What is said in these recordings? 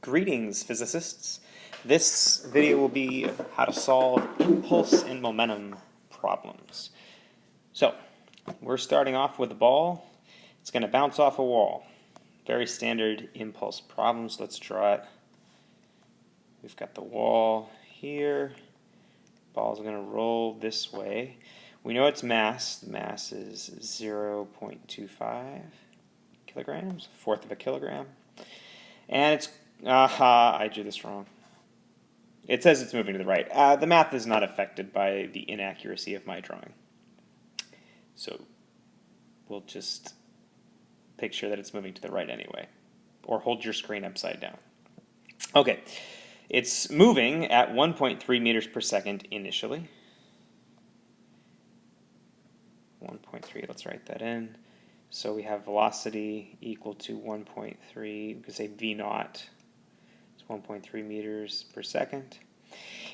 Greetings, physicists. This video will be how to solve impulse and momentum problems. So, we're starting off with a ball. It's going to bounce off a wall. Very standard impulse problems. Let's draw it. We've got the wall here. Ball's going to roll this way. We know its mass. The mass is 0.25 kilograms, a fourth of a kilogram. And it's, I drew this wrong. It says it's moving to the right. The math is not affected by the inaccuracy of my drawing. So we'll just picture that it's moving to the right anyway. Or hold your screen upside down. Okay, it's moving at 1.3 meters per second initially. 1.3, let's write that in. So we have velocity equal to 1.3, we could say v naught. It's 1.3 meters per second.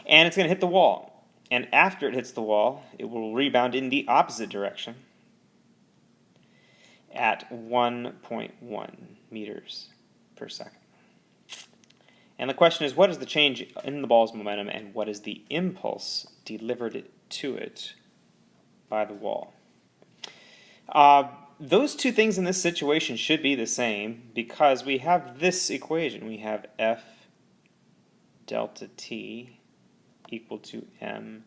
And it's going to hit the wall. And after it hits the wall, it will rebound in the opposite direction at 1.1 meters per second. And the question is, what is the change in the ball's momentum and what is the impulse delivered to it by the wall? Those two things in this situation should be the same because we have this equation. We have F delta T equal to M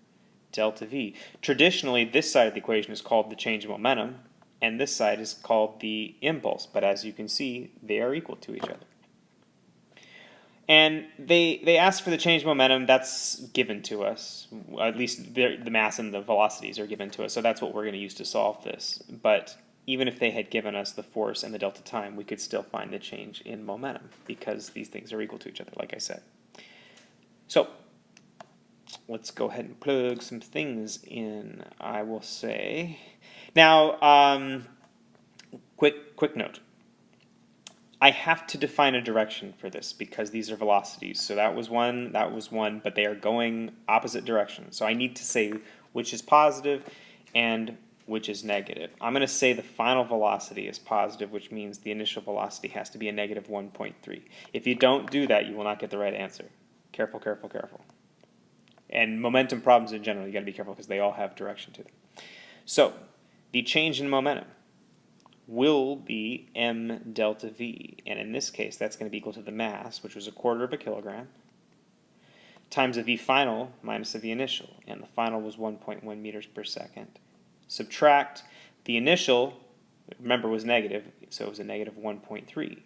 delta V. Traditionally, this side of the equation is called the change in momentum, and this side is called the impulse. But as you can see, they are equal to each other. And they ask for the change in momentum. That's given to us. At least the mass and the velocities are given to us. So that's what we're going to use to solve this. But even if they had given us the force and the delta time, we could still find the change in momentum because these things are equal to each other, like I said. So let's go ahead and plug some things in. I will say now, quick note. I have to define a direction for this because these are velocities. So that was one, but they are going opposite directions. So I need to say which is positive and which is negative. I'm going to say the final velocity is positive, which means the initial velocity has to be a negative 1.3. If you don't do that, you will not get the right answer. Careful, careful, careful. And momentum problems in general, you got to be careful because they all have direction to them. So the change in momentum will be m delta v, and in this case that's going to be equal to the mass, which was a quarter of a kilogram, times a v final minus a v initial, and the final was 1.1 meters per second. Subtract the initial, remember, was negative, so it was a negative 1.3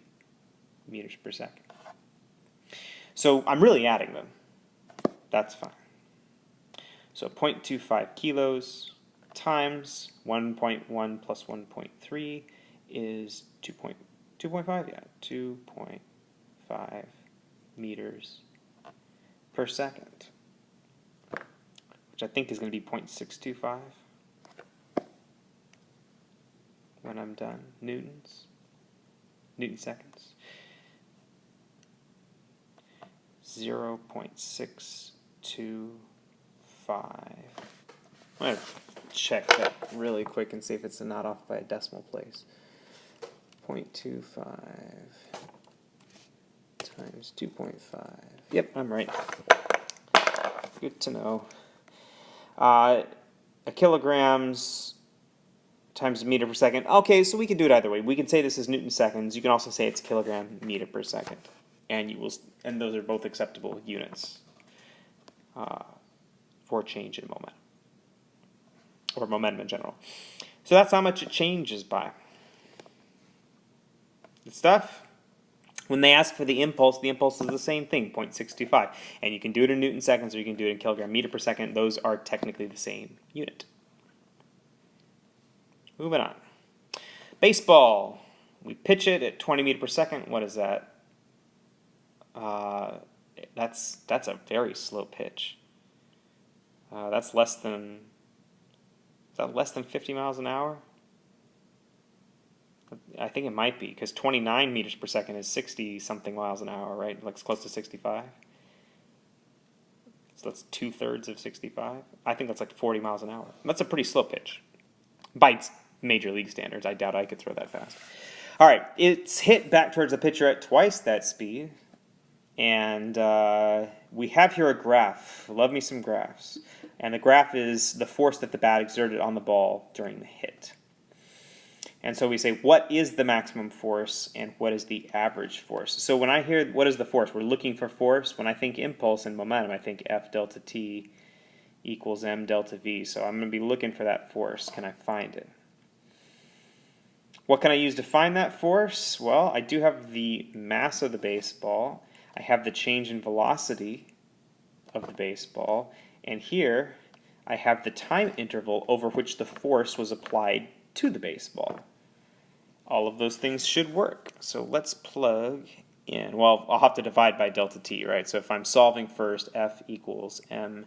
meters per second. So I'm really adding them. That's fine. So 0.25 kilos times 1.1 plus 1.3 is 2.5, yeah, 2.5 meters per second, which I think is going to be 0.625 when I'm done. Newton seconds. 0.625. I'm going to check that really quick and see if it's not off by a decimal place. 0.25 times 2.5. Yep, I'm right. Good to know. A kilograms times a meter per second. Okay, so we can do it either way. We can say this is Newton seconds. You can also say it's kilogram meter per second, and those are both acceptable units for change in momentum, or momentum in general. So that's how much it changes by. Good stuff. When they ask for the impulse is the same thing, 0.625. And you can do it in Newton seconds or you can do it in kilogram meter per second. Those are technically the same unit. Moving on. Baseball. We pitch it at 20 meters per second. What is that? That's a very slow pitch. That's less than 50 miles an hour? I think it might be, because 29 meters per second is 60-something miles an hour, right? Like it's close to 65. So that's 2/3 of 65. I think that's like 40 miles an hour. That's a pretty slow pitch. By major league standards, I doubt I could throw that fast. All right, it's hit back towards the pitcher at twice that speed. And we have here a graph. Love me some graphs. And the graph is the force that the bat exerted on the ball during the hit. And so we say, what is the maximum force and what is the average force? So when I hear what is the force, we're looking for force. When I think impulse and momentum, I think F delta T equals M delta V. So I'm going to be looking for that force. Can I find it? What can I use to find that force? Well, I do have the mass of the baseball. I have the change in velocity of the baseball. And here I have the time interval over which the force was applied to the baseball. All of those things should work. So let's plug in. Well, I'll have to divide by delta T, right? So if I'm solving first, F equals M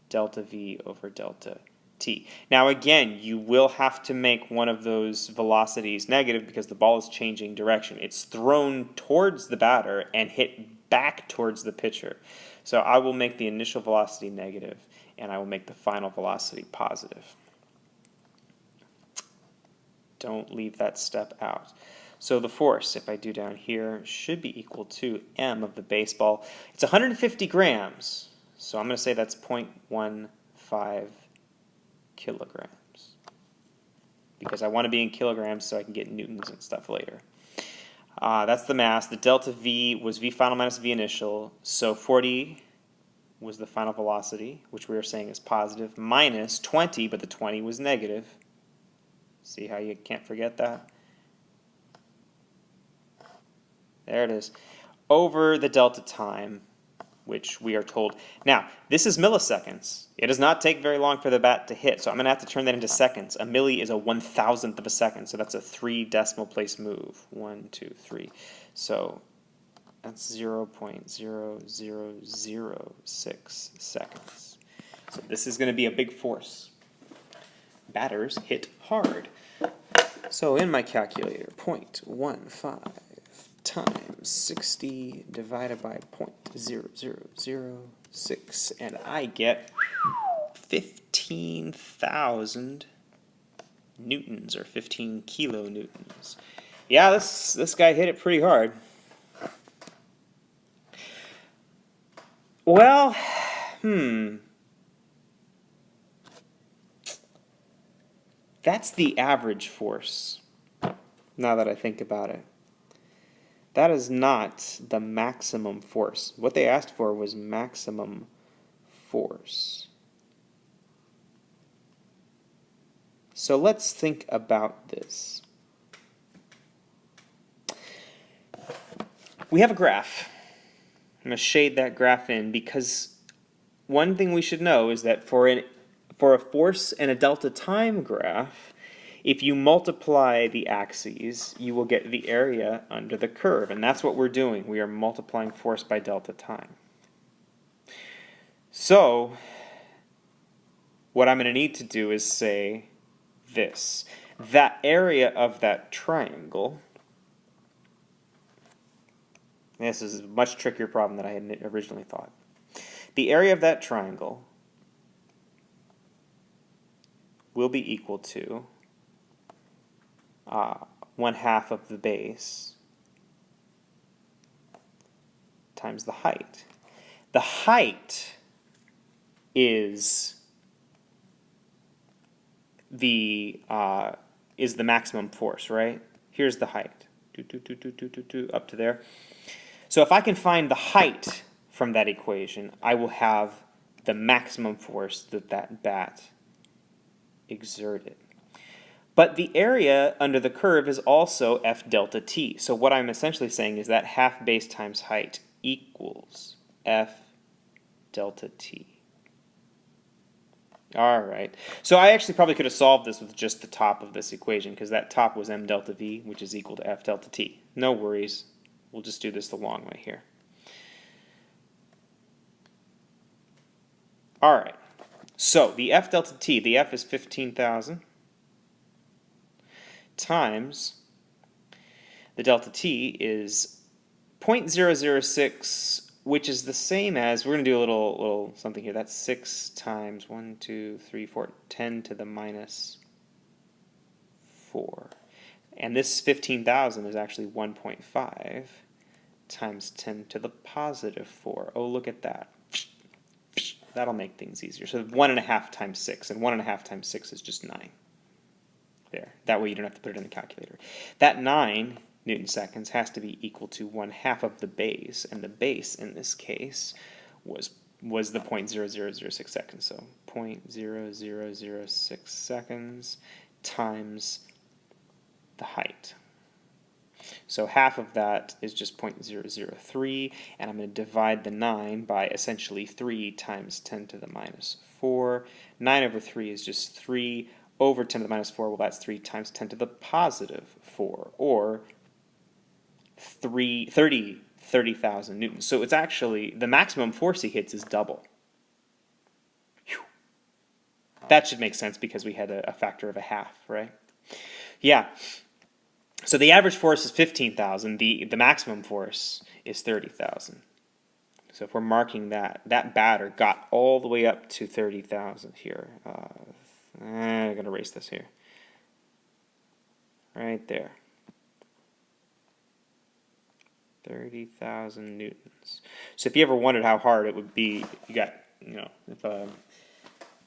delta V over delta T. Now again, you will have to make one of those velocities negative because the ball is changing direction. It's thrown towards the batter and hit back towards the pitcher. So I will make the initial velocity negative and I will make the final velocity positive. Don't leave that step out. So the force, if I do down here, should be equal to M of the baseball. It's 150 grams, so I'm going to say that's 0.15 kilograms. Because I want to be in kilograms so I can get newtons and stuff later. That's the mass. The delta V was V final minus V initial, so 40 was the final velocity, which we were saying is positive, minus 20, but the 20 was negative. See how you can't forget that? There it is. Over the delta time, which we are told. Now, this is milliseconds. It does not take very long for the bat to hit, so I'm going to have to turn that into seconds. A milli is a 1,000th of a second, so that's a 3 decimal place move. 1, 2, 3. So that's 0.0006 seconds. So this is going to be a big force. Batters hit hard. So in my calculator, 0.15 times 60 divided by 0.0006, and I get 15,000 newtons, or 15 kilonewtons. Yeah, this guy hit it pretty hard. Well, that's the average force, now that I think about it. That is not the maximum force. What they asked for was maximum force. So let's think about this. We have a graph. I'm going to shade that graph in because one thing we should know is that for a force and a delta time graph, if you multiply the axes, you will get the area under the curve. And that's what we're doing. We are multiplying force by delta time. So what I'm going to need to do is say this. That area of that triangle, this is a much trickier problem than I had originally thought. The area of that triangle will be equal to 1/2 of the base times the height. The height is the maximum force, right? Here's the height, up to there. So if I can find the height from that equation, I will have the maximum force that that bat exerted. But the area under the curve is also F delta T. So what I'm essentially saying is that half base times height equals F delta T. All right. So I actually probably could have solved this with just the top of this equation because that top was M delta V, which is equal to F delta T. No worries. We'll just do this the long way here. All right. So the F delta T, the F is 15,000. Times the delta T is 0.006, which is the same as, we're going to do a little something here. That's 6 times 1, 2, 3, 4, 10 to the minus 4. And this 15,000 is actually 1.5 times 10 to the positive 4. Oh, look at that. That'll make things easier. So 1.5 times 6, and 1.5 times 6 is just 9. There. That way you don't have to put it in the calculator. That 9 Newton seconds has to be equal to 1/2 of the base, and the base in this case was the 0.0006 seconds. So 0.0006 seconds times the height. So half of that is just 0.003, and I'm going to divide the 9 by essentially 3 times 10 to the minus 4. 9 over 3 is just 3 over 10 to the minus 4. Well, that's 3 times 10 to the positive 4, or 30,000 newtons. So it's actually, the maximum force he hits is double. Whew. That should make sense because we had a factor of a half, right? Yeah. So the average force is 15,000. The maximum force is 30,000. So if we're marking that batter got all the way up to 30,000 here. I'm going to erase this here. Right there. 30,000 newtons. So if you ever wondered how hard it would be, you got,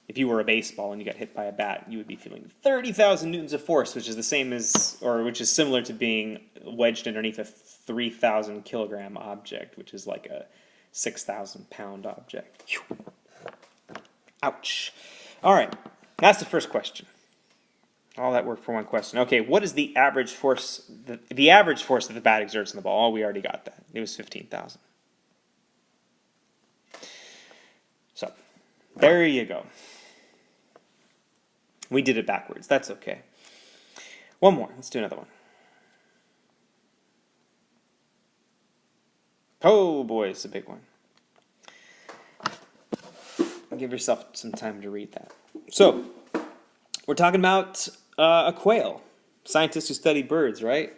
if you were a baseball and you got hit by a bat, you would be feeling 30,000 newtons of force, which is the same as, or which is similar to being wedged underneath a 3,000 kilogram object, which is like a 6,000 pound object. Ouch. All right, that's the first question. All that work for one question. Okay, what is the average force? The average force that the bat exerts on the ball? Oh, we already got that. It was 15,000. So there you go. We did it backwards. That's okay. One more. Let's do another one. Oh boy, it's a big one. Give yourself some time to read that. So, we're talking about a quail. Scientists who study birds, right?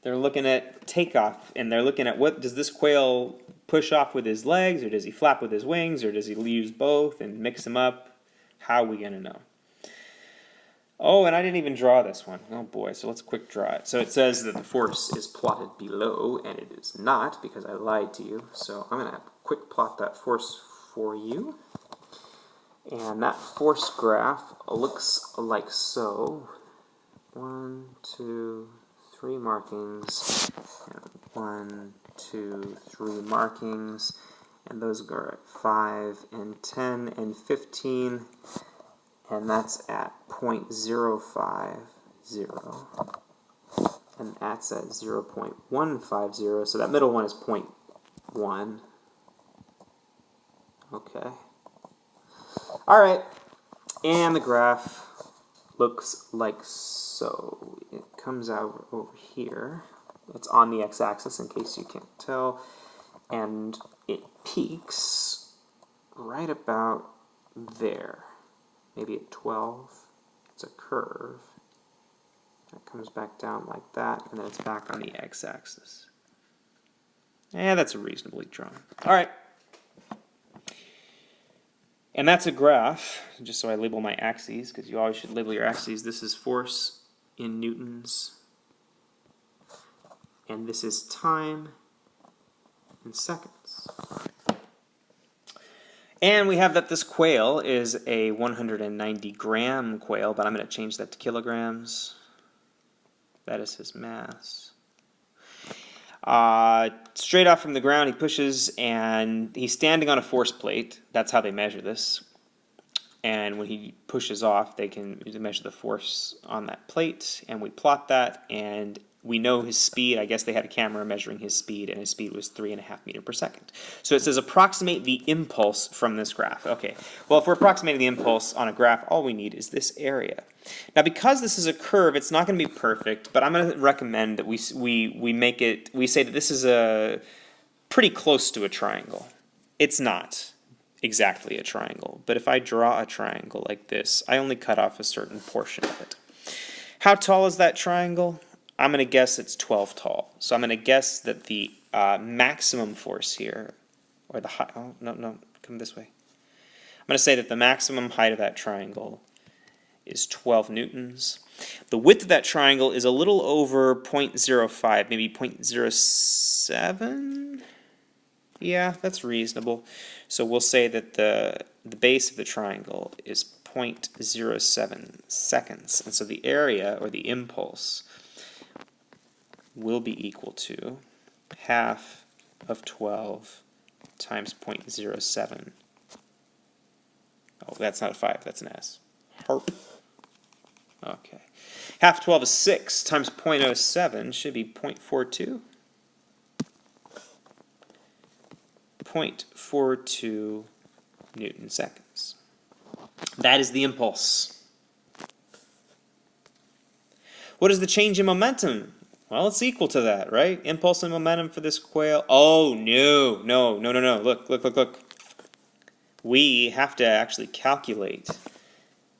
They're looking at takeoff, and they're looking at what does this quail push off with his legs, or does he flap with his wings, or does he use both and mix them up? How are we going to know? Oh, and I didn't even draw this one. Oh boy, so let's quick draw it. So it says that the force is plotted below, and it is not because I lied to you. So I'm going to quick plot that force for you. And that force graph looks like so. 1, 2, 3 markings. And 1, 2, 3 markings. And those are at 5 and 10 and 15. And that's at 0.050. And that's at 0.150. So that middle one is 0.1. Okay. All right. And the graph looks like so. It comes out over here. It's on the x-axis in case you can't tell. And it peaks right about there. Maybe at 12. It's a curve. It comes back down like that, and then it's back on the x-axis. Yeah, that's reasonably drawn. All right. And that's a graph, just so I label my axes, because you always should label your axes. This is force in newtons, and this is time in seconds. And we have that this quail is a 190-gram quail, but I'm going to change that to kilograms. That is his mass. Straight off from the ground, he pushes, and he's standing on a force plate. That's how they measure this. And when he pushes off, they can measure the force on that plate, and we plot that, and we know his speed. I guess they had a camera measuring his speed, and his speed was 3.5 meters per second. So it says approximate the impulse from this graph. Okay, well, if we're approximating the impulse on a graph, all we need is this area. Now, because this is a curve, it's not going to be perfect, but I'm going to recommend that we say that this is a pretty close to a triangle. It's not exactly a triangle, but if I draw a triangle like this, I only cut off a certain portion of it. How tall is that triangle? I'm going to guess it's 12 tall. So I'm going to guess that the maximum force here, or the height, oh, no, come this way. I'm going to say that the maximum height of that triangle is 12 newtons. The width of that triangle is a little over 0.05, maybe 0.07? Yeah, that's reasonable. So we'll say that the base of the triangle is 0.07 seconds. And so the area, or the impulse, will be equal to half of 12 times 0.07. Oh, that's not a 5, that's an S. Harp. Okay. Half of 12 is 6 times 0.07 should be 0.42. 0.42 Newton seconds. That is the impulse. What is the change in momentum? Well, it's equal to that, right? Impulse and momentum for this quail. Oh, no. Look. We have to actually calculate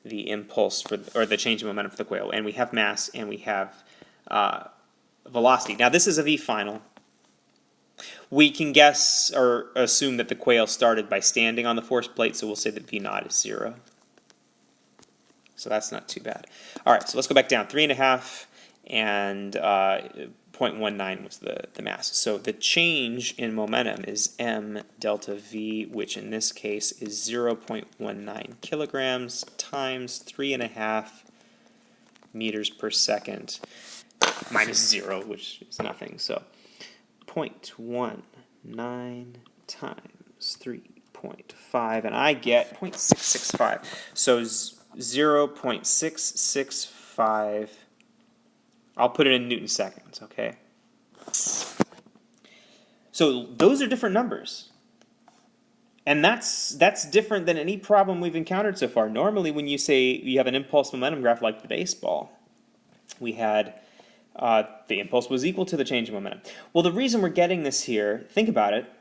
the impulse or the change in momentum for the quail. And we have mass and we have velocity. Now, this is a V final. We can guess or assume that the quail started by standing on the force plate, so we'll say that V naught is 0. So that's not too bad. All right, so let's go back down. 3.5 and 0.19 was the mass. So the change in momentum is m delta v, which in this case is 0.19 kilograms times 3.5 meters per second minus 0, which is nothing. So 0.19 times 3.5, and I get 0.665. So 0.665. I'll put it in Newton seconds, okay? So those are different numbers. And that's different than any problem we've encountered so far. Normally when you say you have an impulse momentum graph like the baseball, we had the impulse was equal to the change in momentum. Well, the reason we're getting this here, think about it,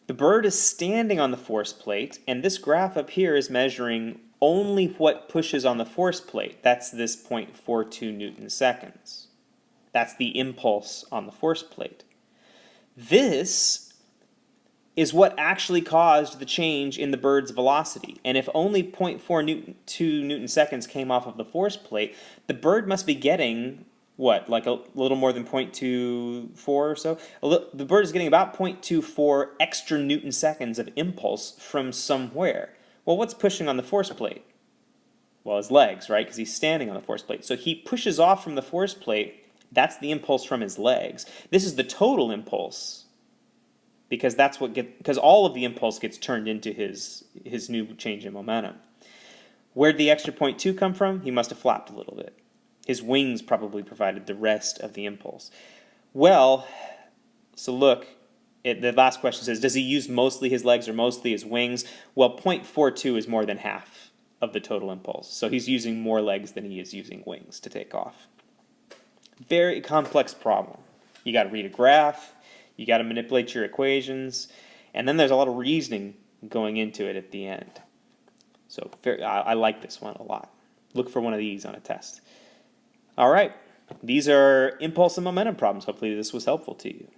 the bird is standing on the force plate, and this graph up here is measuring only what pushes on the force plate. That's this 0.42 Newton seconds. That's the impulse on the force plate. This is what actually caused the change in the bird's velocity. And if only 0.42 Newton seconds came off of the force plate, the bird must be getting, what, like a little more than 0.24 or so? The bird is getting about 0.24 extra Newton seconds of impulse from somewhere. Well, what's pushing on the force plate? Well, his legs, right? Because he's standing on the force plate. So he pushes off from the force plate. That's the impulse from his legs. This is the total impulse, because because all of the impulse gets turned into his new change in momentum. Where'd the extra 0.2 come from? He must have flapped a little bit. His wings probably provided the rest of the impulse. Well, so look, the last question says, does he use mostly his legs or mostly his wings? Well, 0.42 is more than half of the total impulse. So he's using more legs than he is using wings to take off. Very complex problem. You got to read a graph, you got to manipulate your equations, and then there's a lot of reasoning going into it at the end. So I like this one a lot. Look for one of these on a test. All right, these are impulse and momentum problems. Hopefully this was helpful to you.